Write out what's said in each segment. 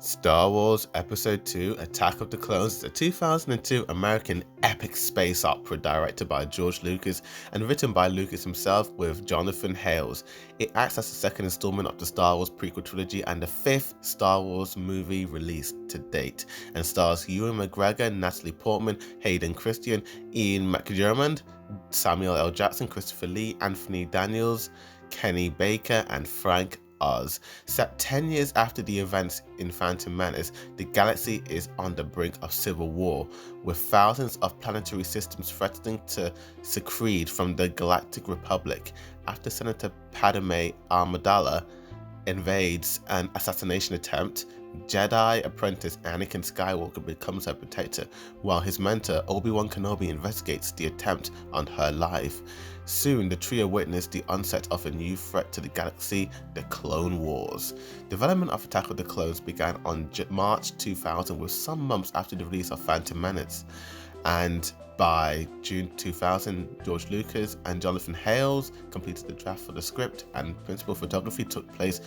Star Wars Episode 2 Attack of the Clones is a 2002 American epic space opera directed by George Lucas and written by Lucas himself with Jonathan Hales. It acts as the second installment of the Star Wars prequel trilogy and the fifth Star Wars movie released to date, and stars Ewan McGregor, Natalie Portman, Hayden Christensen, Ian McDiarmid, Samuel L. Jackson, Christopher Lee, Anthony Daniels, Kenny Baker, and Frank Oz. Set 10 years after the events in Phantom Menace, the galaxy is on the brink of civil war, with thousands of planetary systems threatening to secede from the Galactic Republic after Senator Padme Amidala invades an assassination attempt. Jedi apprentice Anakin Skywalker becomes her protector, while his mentor Obi-Wan Kenobi investigates the attempt on her life. Soon, the trio witness the onset of a new threat to the galaxy, the Clone Wars. Development of Attack of the Clones began on March 2000, with some months after the release of Phantom Menace. And by June 2000, George Lucas and Jonathan Hales completed the draft for the script, and principal photography took place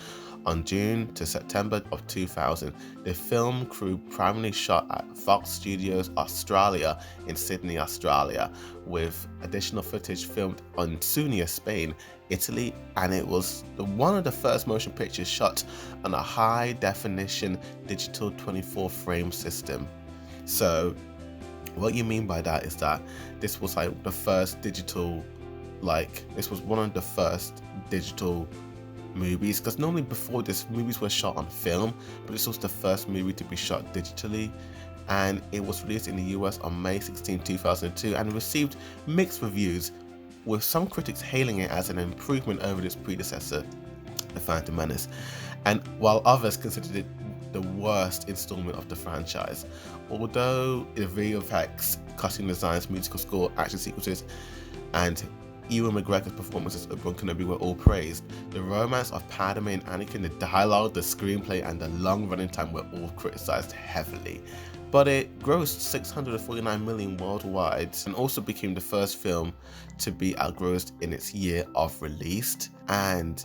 on June to September of 2000. The film crew primarily shot at Fox Studios Australia in Sydney, Australia, with additional footage filmed on Sunia, Spain, Italy, and it was one of the first motion pictures shot on a high-definition digital 24-frame system. So what you mean by that is that this was like the first digital, this was one of the first digital movies, because normally before this, movies were shot on film, but this was the first movie to be shot digitally, and it was released in the US on May 16, 2002, and received mixed reviews, with some critics hailing it as an improvement over its predecessor, The Phantom Menace, and while others considered it the worst installment of the franchise. Although the visual effects, costume designs, musical score, action sequences, and Ewan McGregor's performance as Obi-Wan Kenobi were all praised, the romance of Padme and Anakin, the dialogue, the screenplay, and the long running time were all criticized heavily. But it grossed $649 million worldwide, and also became the first film to be outgrossed in its year of release. And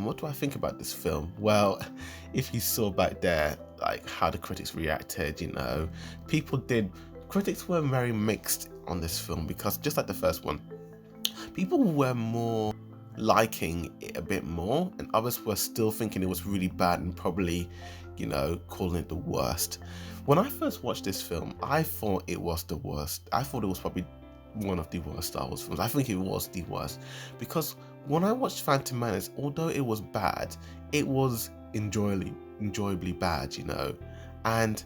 what do I think about this film? Well, if you saw back there, how the critics reacted, critics were very mixed on this film, because just like the first one, people were more liking it a bit more, and others were still thinking it was really bad and probably, calling it the worst. When I first watched this film, I thought it was the worst. I thought it was probably one of the worst Star Wars films. I think it was the worst, because when I watched Phantom Menace, although it was bad, it was enjoyably bad, and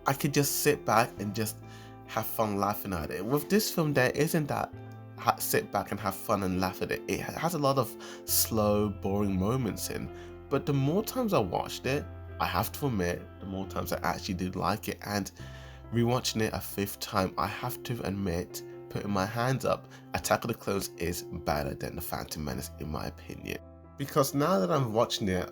I could just sit back and just have fun laughing at it. With this film, there isn't that sit back and have fun and laugh at it. It has a lot of slow, boring moments in, but the more times I watched it, I have to admit, the more times I actually did like it, and rewatching it a fifth time, I have to admit, putting my hands up, Attack of the Clones is better than The Phantom Menace in my opinion. Because now that I'm watching it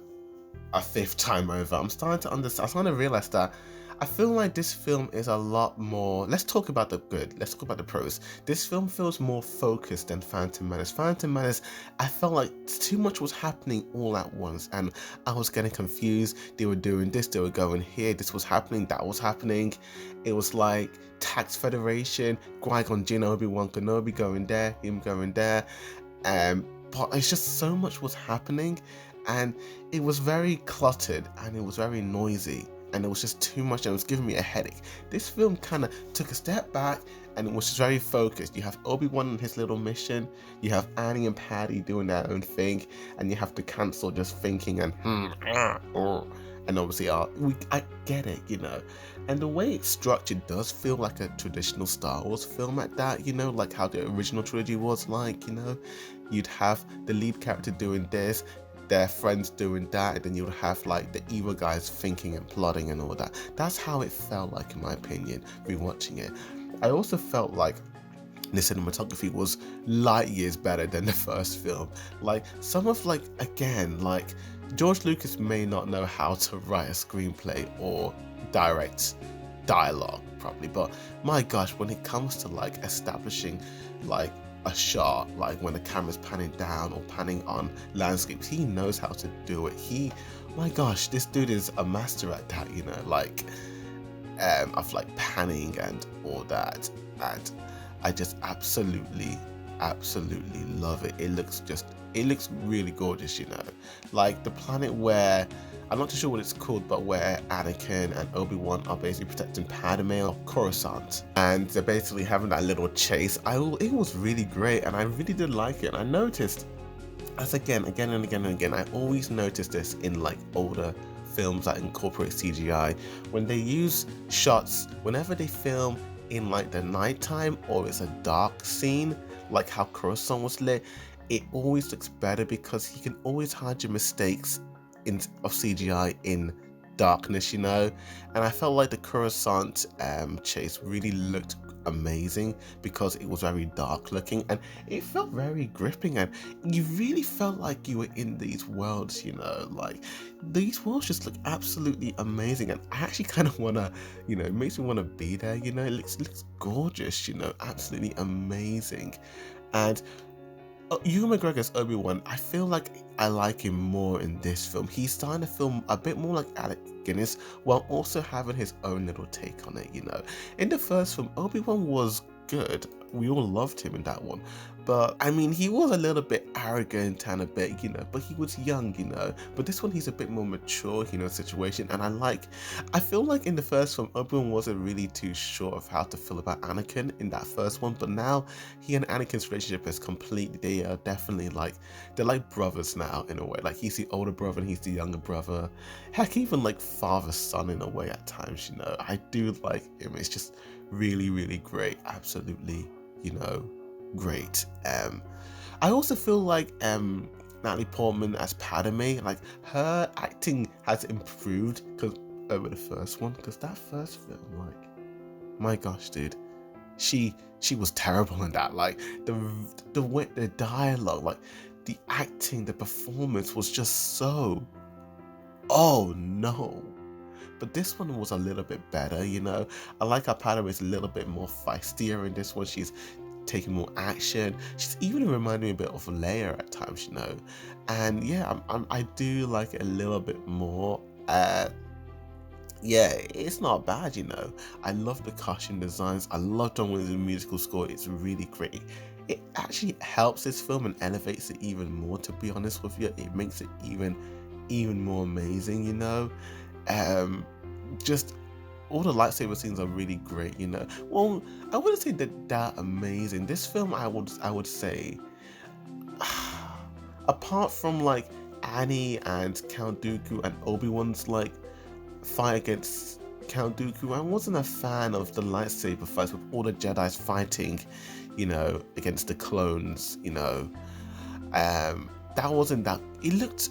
a fifth time over, I'm starting to understand, I'm starting to realize that I feel like this film is a lot more, let's talk about the good, let's talk about the pros. This film feels more focused than Phantom Menace. Phantom Menace, I felt like too much was happening all at once, and I was getting confused. They were doing this, they were going here, this was happening, that was happening. It was like Tax Federation, Qui-Gon Jinn, Obi-Wan Kenobi going there, him going there. But it's just so much was happening, and it was very cluttered, and it was very noisy, and it was just too much, and it was giving me a headache. This film kind of took a step back, and it was just very focused. You have Obi-Wan and his little mission, you have Annie and Paddy doing their own thing, and you have the council just thinking and and obviously I get it, and the way it's structured does feel like a traditional Star Wars film at that, like how the original trilogy was like, you'd have the lead character doing this, their friends doing that, and then you would have the evil guys thinking and plotting and all that. That's how it felt like, in my opinion, rewatching it. I also felt like the cinematography was light years better than the first film. George Lucas may not know how to write a screenplay or direct dialogue properly, but my gosh, when it comes to establishing a shot, when the camera's panning down or panning on landscapes, he knows how to do it. He my gosh, this dude is a master at that, you know, like of like panning and all that. And I just absolutely love it. It looks really gorgeous, you know, like the planet where, I'm not too sure what it's called, but where Anakin and Obi-Wan are basically protecting Padme of Coruscant, and they're basically having that little chase. It was really great, and I really did like it. And I noticed, as again and again, I always notice this in like older films that incorporate CGI, when they use shots, whenever they film in like the nighttime or it's a dark scene, like how Coruscant was lit, it always looks better because you can always hide your mistakes of CGI in darkness, you know. And I felt like the Coruscant chase really looked amazing because it was very dark looking and it felt very gripping, and you really felt like you were in these worlds, you know, like these worlds just look absolutely amazing, and I actually kind of want to, you know, it makes me want to be there, you know. It looks gorgeous, you know, absolutely amazing. And Ewan McGregor's Obi-Wan, I feel like I like him more in this film. He's starting to film a bit more like Alec Guinness while also having his own little take on it, you know. In the first film, Obi-Wan was good. We all loved him in that one. But, I mean, he was a little bit arrogant and a bit, you know, but he was young, you know. But this one, he's a bit more mature, you know, situation. And I feel like in the first film, Obi-Wan wasn't really too sure of how to feel about Anakin in that first one. But now, he and Anakin's relationship is completely, they are definitely like, they're like brothers now in a way. Like, he's the older brother and he's the younger brother. Heck, even like father-son in a way at times, you know. I do like him. It's just really great. Absolutely, you know, great. I also feel like Natalie Portman as Padme, like her acting has improved over the first one, because that first film, like, my gosh, dude, she was terrible in that. Like the way, the dialogue, like the acting, the performance was just so, oh no. But this one was a little bit better, you know. I like how Padme is a little bit more feistier in this one. She's taking more action. She's even reminding me a bit of Leia at times, you know. And yeah, I do like it a little bit more. Yeah, it's not bad, you know. I love the costume designs. I love John Williams' musical score. It's really great. It actually helps this film and elevates it even more, to be honest with you. It makes it even more amazing, you know. Just all the lightsaber scenes are really great, you know. Well, I wouldn't say that amazing. This film, I would say, apart from like Annie and Count Dooku and Obi-Wan's like fight against Count Dooku, I wasn't a fan of the lightsaber fights with all the Jedi's fighting, you know, against the clones, you know. That wasn't that. It looked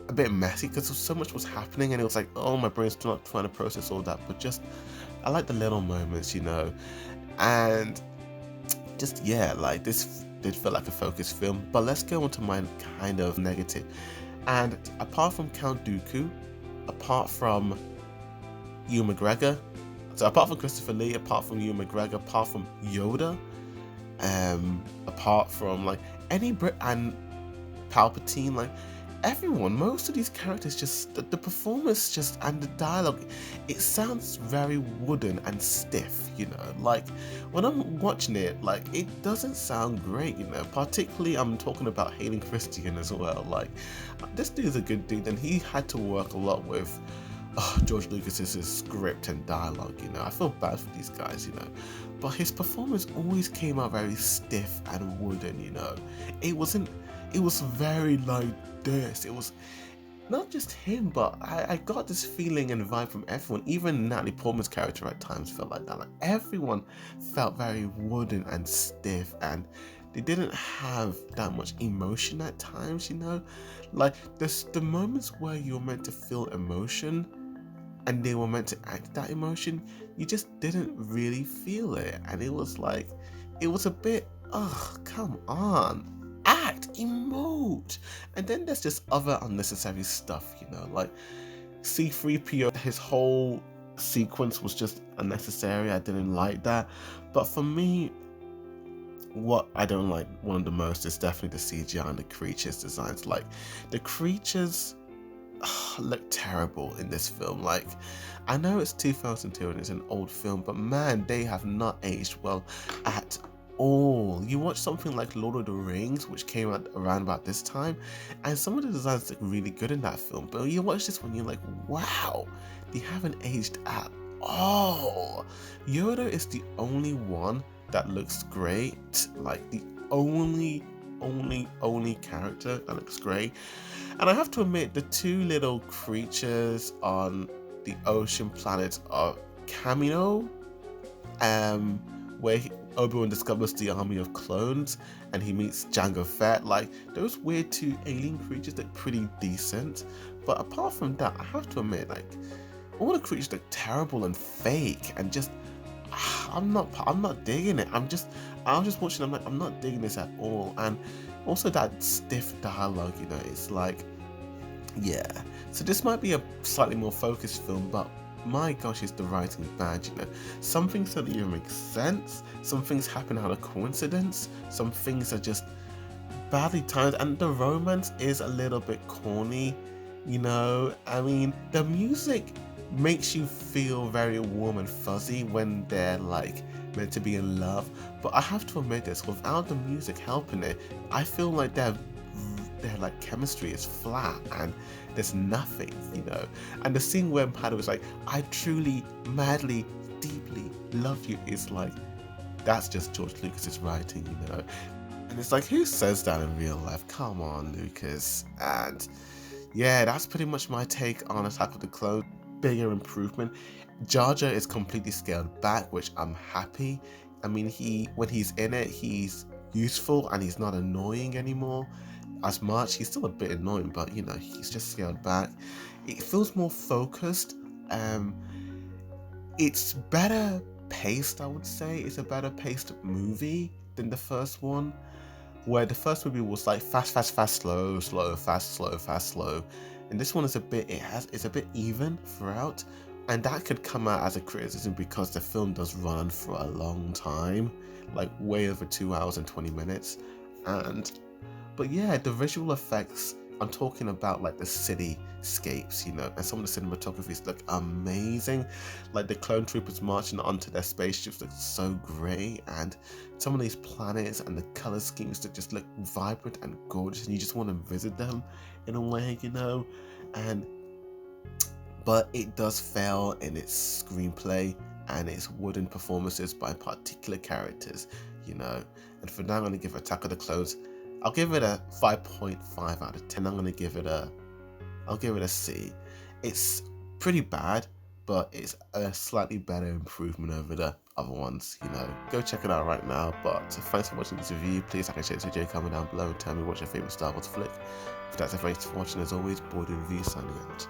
a bit messy because so much was happening, and it was like, oh, my brain's not trying to process all that. But just, I like the little moments, you know. And just, yeah, like this did feel like a focused film. But let's go on to my kind of negative. And apart from Count Dooku, apart from Ewan McGregor, so apart from Christopher Lee, apart from Ewan McGregor, apart from Yoda, apart from like any Brit and Palpatine, like everyone, most of these characters, just the performance just and the dialogue, it sounds very wooden and stiff, you know. Like when I'm watching it, like it doesn't sound great, you know. Particularly I'm talking about Hayden Christensen as well. Like this dude's a good dude, and he had to work a lot with George Lucas's script and dialogue, you know. I feel bad for these guys, you know. But his performance always came out very stiff and wooden, you know. It was very like this. It was not just him, but I got this feeling and vibe from everyone. Even Natalie Portman's character at times felt like that. Like everyone felt very wooden and stiff, and they didn't have that much emotion at times, you know. Like the moments where you're meant to feel emotion and they were meant to act that emotion, you just didn't really feel it. And it was like, it was a bit, come on, act, emote. And then there's just other unnecessary stuff, you know, like C-3PO, his whole sequence was just unnecessary. I didn't like that. But for me, what I don't like one of the most is definitely the CGI and the creatures designs. Like the creatures look terrible in this film. Like, I know it's 2002 and it's an old film, but man, they have not aged well at all. You watch something like Lord of the Rings, which came out around about this time, and some of the designs look really good in that film, but you watch this one, you're like, wow, they haven't aged at all. Yoda is the only one that looks great, like the only character that looks great. And I have to admit, the two little creatures on the ocean planet of Camino, where Obi-Wan discovers the army of clones and he meets Jango Fett, like those weird two alien creatures look pretty decent. But apart from that, I have to admit, like, all the creatures look terrible and fake and just I'm not digging it. I was just watching, I'm like, I'm not digging this at all. And also that stiff dialogue, you know, it's like, yeah. So this might be a slightly more focused film, but my gosh, is the writing bad, you know. Some things don't even make sense, some things happen out of coincidence, some things are just badly timed, and the romance is a little bit corny, you know. I mean, the music makes you feel very warm and fuzzy when they're like meant to be in love, but I have to admit this, without the music helping it, I feel like their like chemistry is flat and there's nothing, you know. And the scene where Padme was like, I truly, madly, deeply love you, is like, that's just George Lucas's writing, you know. And it's like, who says that in real life? Come on, Lucas. And yeah, that's pretty much my take on Attack of the Clones. Bigger improvement. Jar Jar is completely scaled back, which I'm happy. I mean, when he's in it, he's useful and he's not annoying anymore as much. He's still a bit annoying, but you know, he's just scaled back. It feels more focused. It's better paced, I would say. It's a better paced movie than the first one, where the first movie was like fast, slow, fast, slow. And this one is it's a bit even throughout. And that could come out as a criticism because the film does run for a long time, like way over 2 hours and 20 minutes. But yeah, the visual effects, I'm talking about like the cityscapes, you know, and some of the cinematographies look amazing. Like the clone troopers marching onto their spaceships look so great, and some of these planets and the color schemes that just look vibrant and gorgeous, and you just want to visit them in a way, you know. But it does fail in its screenplay and its wooden performances by particular characters, you know. And for now, I'm going to give Attack of the Clones, I'll give it a 5.5 out of 10. I'll give it a C. It's pretty bad, but it's a slightly better improvement over the other ones, you know. Go check it out right now. But thanks for watching this review. Please like and share this video, comment down below and tell me what's your favorite Star Wars flick. If that's it, thanks for watching. As always, Boarding Review signing out.